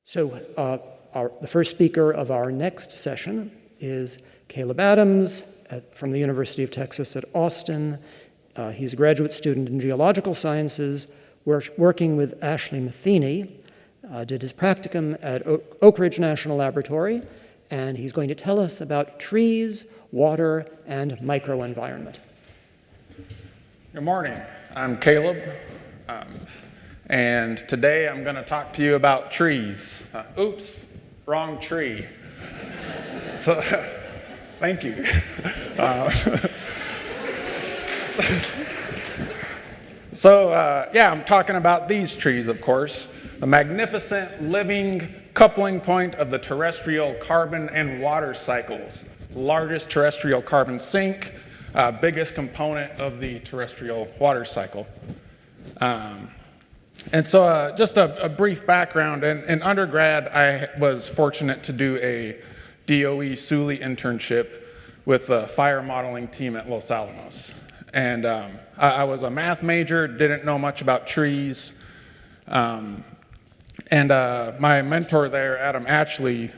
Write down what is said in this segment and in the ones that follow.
So the first speaker of our next session is Caleb Adams from the University of Texas at Austin. He's a graduate student in geological sciences, working with Ashley Matheny, did his practicum at Oak Ridge National Laboratory, and he's going to tell us about trees, water, and microenvironment. Good morning. I'm Caleb, and today I'm going to talk to you about trees. Oops, wrong tree. So, thank you. I'm talking about these trees, of course. The magnificent living coupling point of the terrestrial carbon and water cycles. Largest terrestrial carbon sink, biggest component of the terrestrial water cycle. Just a brief background. In undergrad, I was fortunate to do a DOE SULI internship with the fire modeling team at Los Alamos. And I was a math major, didn't know much about trees. My mentor there, Adam Atchley,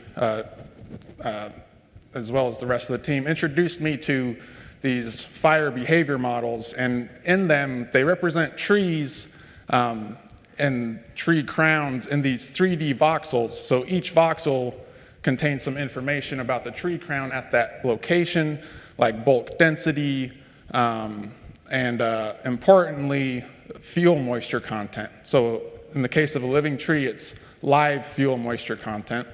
as well as the rest of the team, introduced me to these fire behavior models. And in them, they represent trees and tree crowns in these 3D voxels. So each voxel contains some information about the tree crown at that location, like bulk density, and importantly, fuel moisture content. So in the case of a living tree, it's live fuel moisture content.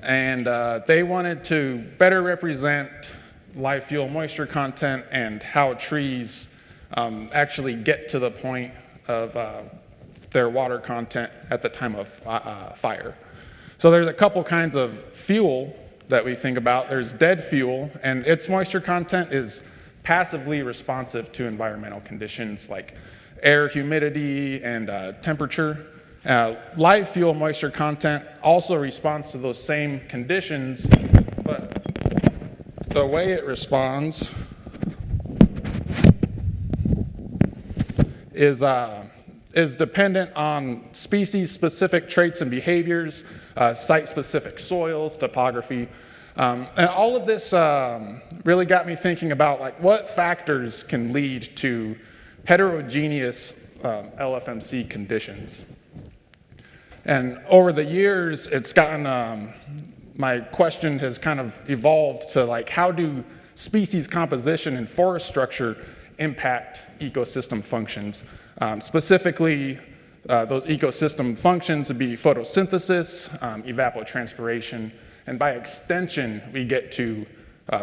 And they wanted to better represent live fuel moisture content and how trees actually get to the point of their water content at the time of fire. So there's a couple kinds of fuel that we think about. There's dead fuel, and its moisture content is passively responsive to environmental conditions like air humidity and temperature. Live fuel moisture content also responds to those same conditions, but the way it responds is dependent on species-specific traits and behaviors, site-specific soils, topography. And all of this really got me thinking about what factors can lead to heterogeneous LFMC conditions. And over the years, it's gotten, my question has kind of evolved to how do species composition and forest structure impact ecosystem functions? Specifically, those ecosystem functions would be photosynthesis, evapotranspiration, and by extension, we get to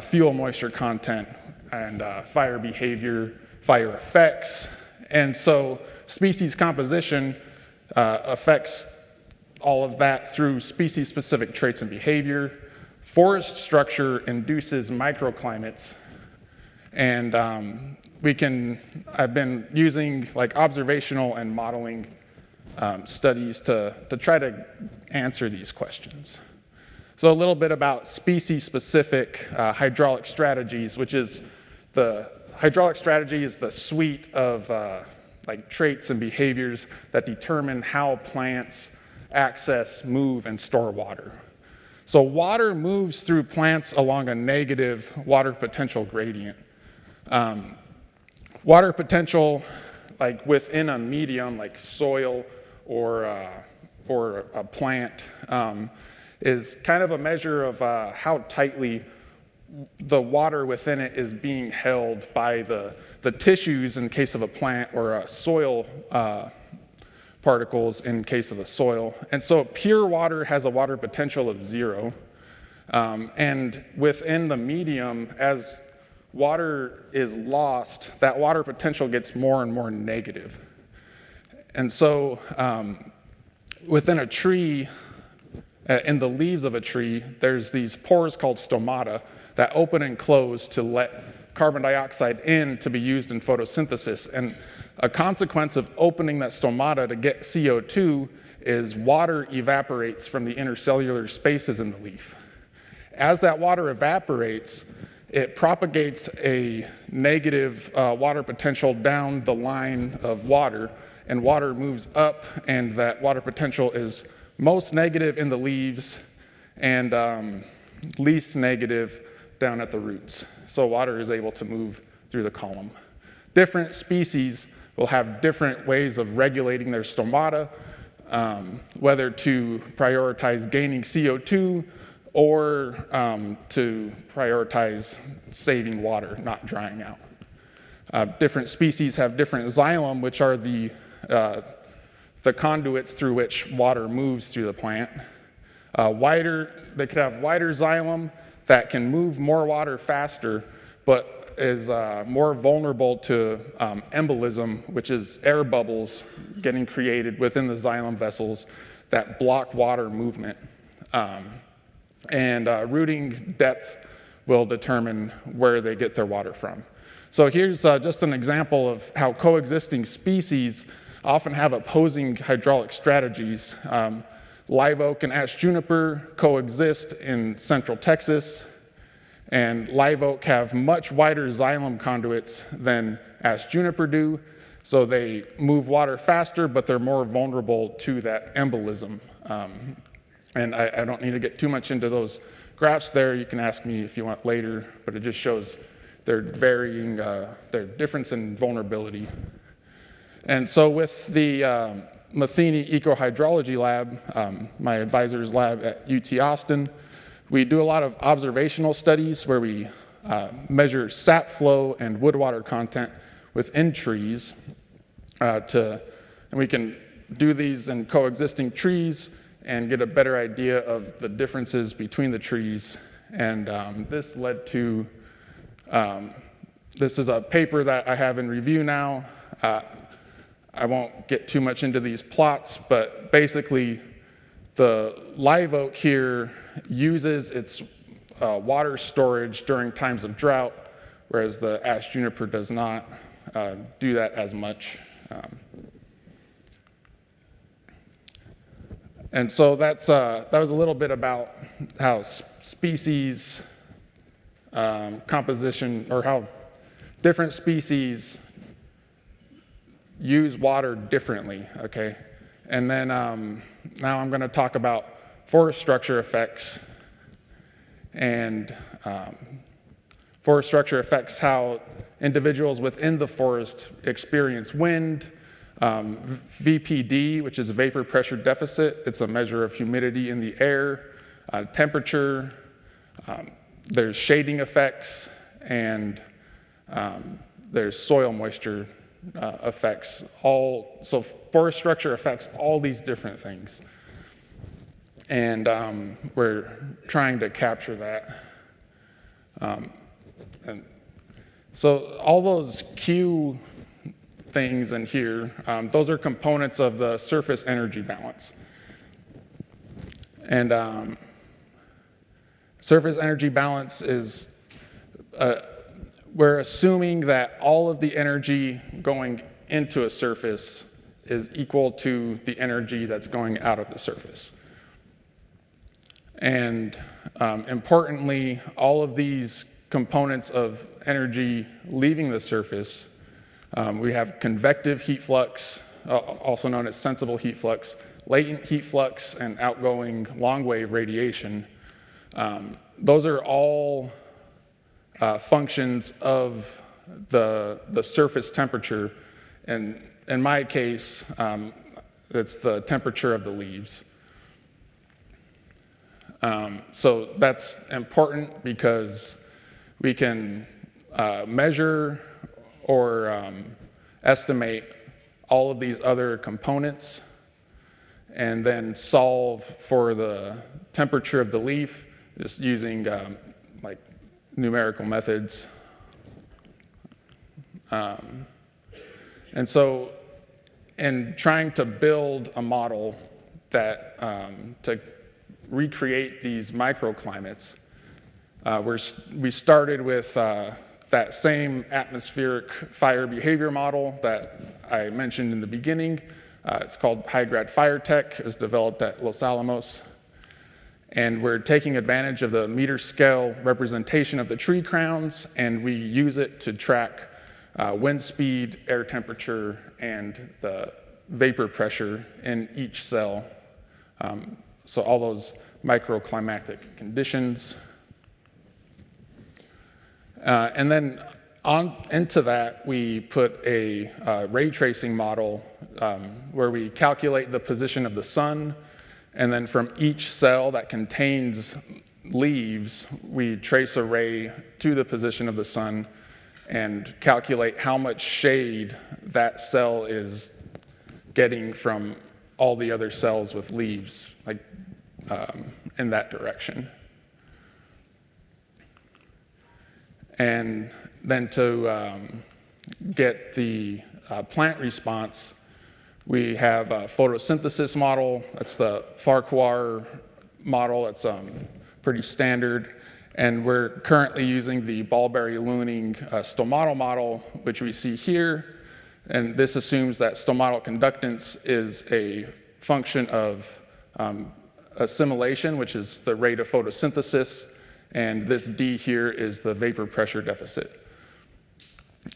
fuel moisture content and fire behavior, fire effects. And so species composition affects all of that through species-specific traits and behavior. Forest structure induces microclimates. And I've been using observational and modeling studies to try to answer these questions. So a little bit about species-specific hydraulic strategies, which is the hydraulic strategy is the suite of traits and behaviors that determine how plants access, move, and store water. So water moves through plants along a negative water potential gradient. Water potential, within a medium like soil or a plant, is kind of a measure of how tightly the water within it is being held by the tissues in case of a plant or soil particles in case of a soil. And so pure water has a water potential of 0. And within the medium, as water is lost, that water potential gets more and more negative. And so within a tree, in the leaves of a tree, there's these pores called stomata that open and close to let carbon dioxide in to be used in photosynthesis. And a consequence of opening that stomata to get CO2 is water evaporates from the intercellular spaces in the leaf. As that water evaporates, it propagates a negative water potential down the line of water, and water moves up, and that water potential is most negative in the leaves and least negative down at the roots. So water is able to move through the column. Different species will have different ways of regulating their stomata, whether to prioritize gaining CO2 or to prioritize saving water, not drying out. Different species have different xylem, which are the conduits through which water moves through the plant. They could have wider xylem that can move more water faster, but is more vulnerable to embolism, which is air bubbles getting created within the xylem vessels that block water movement. And rooting depth will determine where they get their water from. So here's just an example of how coexisting species often have opposing hydraulic strategies. Live oak and ash juniper coexist in central Texas, and live oak have much wider xylem conduits than ash juniper do, so they move water faster, but they're more vulnerable to that embolism. And I don't need to get too much into those graphs there. You can ask me if you want later, but it just shows their varying, their difference in vulnerability. And so with the Matheny Ecohydrology Lab, my advisor's lab at UT Austin, we do a lot of observational studies where we measure sap flow and wood water content within trees. And we can do these in coexisting trees and get a better idea of the differences between the trees. And this led to, this is a paper that I have in review now. I won't get too much into these plots, but basically the live oak here uses its water storage during times of drought, whereas the ash juniper does not do that as much. And so that was a little bit about how species composition, or how different species use water differently, okay? And then now I'm gonna talk about forest structure effects. And forest structure affects how individuals within the forest experience wind, VPD, which is vapor pressure deficit. It's a measure of humidity in the air, temperature, there's shading effects, and there's soil moisture effects. So forest structure affects all these different things. And we're trying to capture that. And so all those Q things in here, those are components of the surface energy balance. And surface energy balance is, we're assuming that all of the energy going into a surface is equal to the energy that's going out of the surface. And importantly, all of these components of energy leaving the surface, we have convective heat flux, also known as sensible heat flux, latent heat flux, and outgoing long-wave radiation. Those are all functions of the surface temperature. And in my case, it's the temperature of the leaves. So that's important because we can measure or estimate all of these other components and then solve for the temperature of the leaf just using like numerical methods. And so in trying to build a model that to recreate these microclimates, we started with that same atmospheric fire behavior model that I mentioned in the beginning. It's called High-Grad Fire Tech. It was developed at Los Alamos. And we're taking advantage of the meter scale representation of the tree crowns, and we use it to track wind speed, air temperature, and the vapor pressure in each cell So all those microclimatic conditions. And then into that, we put a ray tracing model where we calculate the position of the sun, and then from each cell that contains leaves, we trace a ray to the position of the sun and calculate how much shade that cell is getting from all the other cells with leaves, like in that direction. And then to get the plant response, we have a photosynthesis model. That's the Farquhar model. It's pretty standard. And we're currently using the Ballberry-Looning stomatal model, which we see here. And this assumes that stomatal conductance is a function of assimilation, which is the rate of photosynthesis. And this D here is the vapor pressure deficit.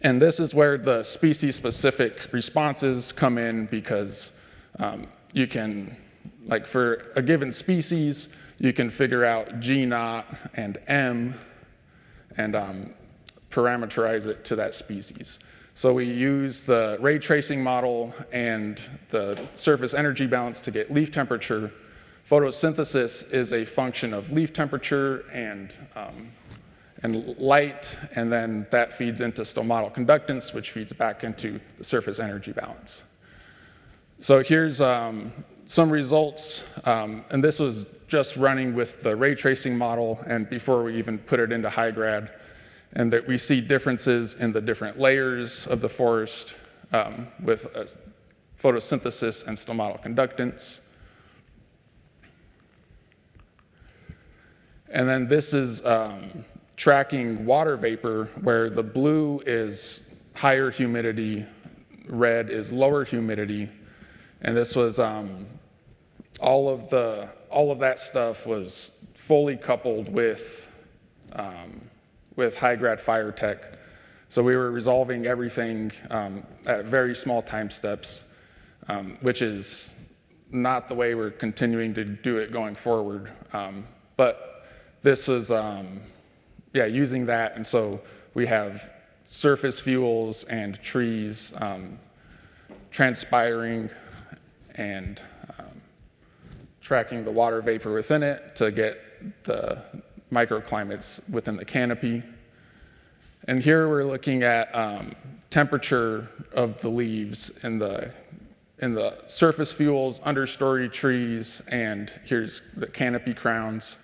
And this is where the species-specific responses come in, because you can, like for a given species, you can figure out G naught and M and parameterize it to that species. So we use the ray tracing model and the surface energy balance to get leaf temperature. Photosynthesis is a function of leaf temperature and light, and then that feeds into stomatal conductance, which feeds back into the surface energy balance. So here's some results, and this was just running with the ray tracing model and before we even put it into HighGrad, and that we see differences in the different layers of the forest with photosynthesis and stomatal conductance. And then this is tracking water vapor, where the blue is higher humidity, red is lower humidity, and this was all of that stuff was fully coupled with HighGrad Fire Tech. So we were resolving everything at very small time steps, which is not the way we're continuing to do it going forward. But this was, using that, and so we have surface fuels and trees transpiring and tracking the water vapor within it to get the microclimates within the canopy. And here we're looking at temperature of the leaves in the surface fuels, understory trees, and here's the canopy crowns.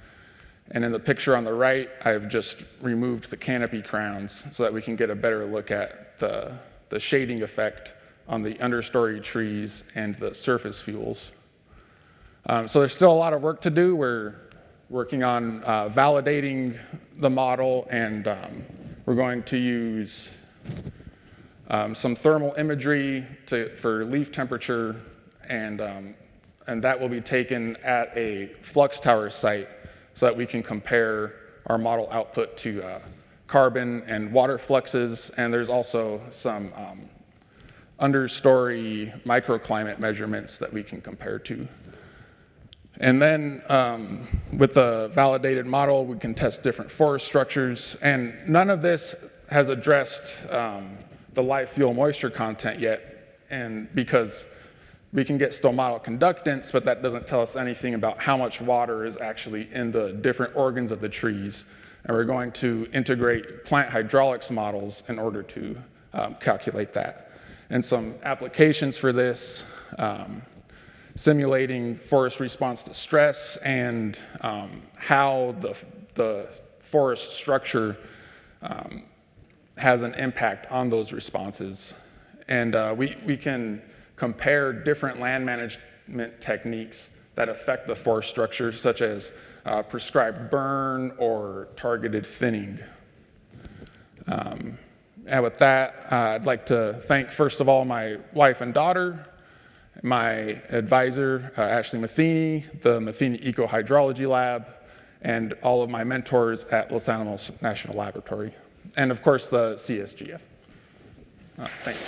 And in the picture on the right, I've just removed the canopy crowns so that we can get a better look at the shading effect on the understory trees and the surface fuels. So there's still a lot of work to do. We're working on validating the model, and we're going to use some thermal imagery for leaf temperature, and that will be taken at a flux tower site so that we can compare our model output to carbon and water fluxes, and there's also some understory microclimate measurements that we can compare to. And then with the validated model, we can test different forest structures, and none of this has addressed the live fuel moisture content yet, and because we can get stomatal conductance, but that doesn't tell us anything about how much water is actually in the different organs of the trees. And we're going to integrate plant hydraulics models in order to calculate that. And some applications for this, simulating forest response to stress and how the forest structure has an impact on those responses. And we can compare different land management techniques that affect the forest structure, such as prescribed burn or targeted thinning. And with that, I'd like to thank, first of all, my wife and daughter, my advisor, Ashley Matheny, the Matheny Eco-Hydrology Lab, and all of my mentors at Los Alamos National Laboratory, and of course the CSGF. Thank you.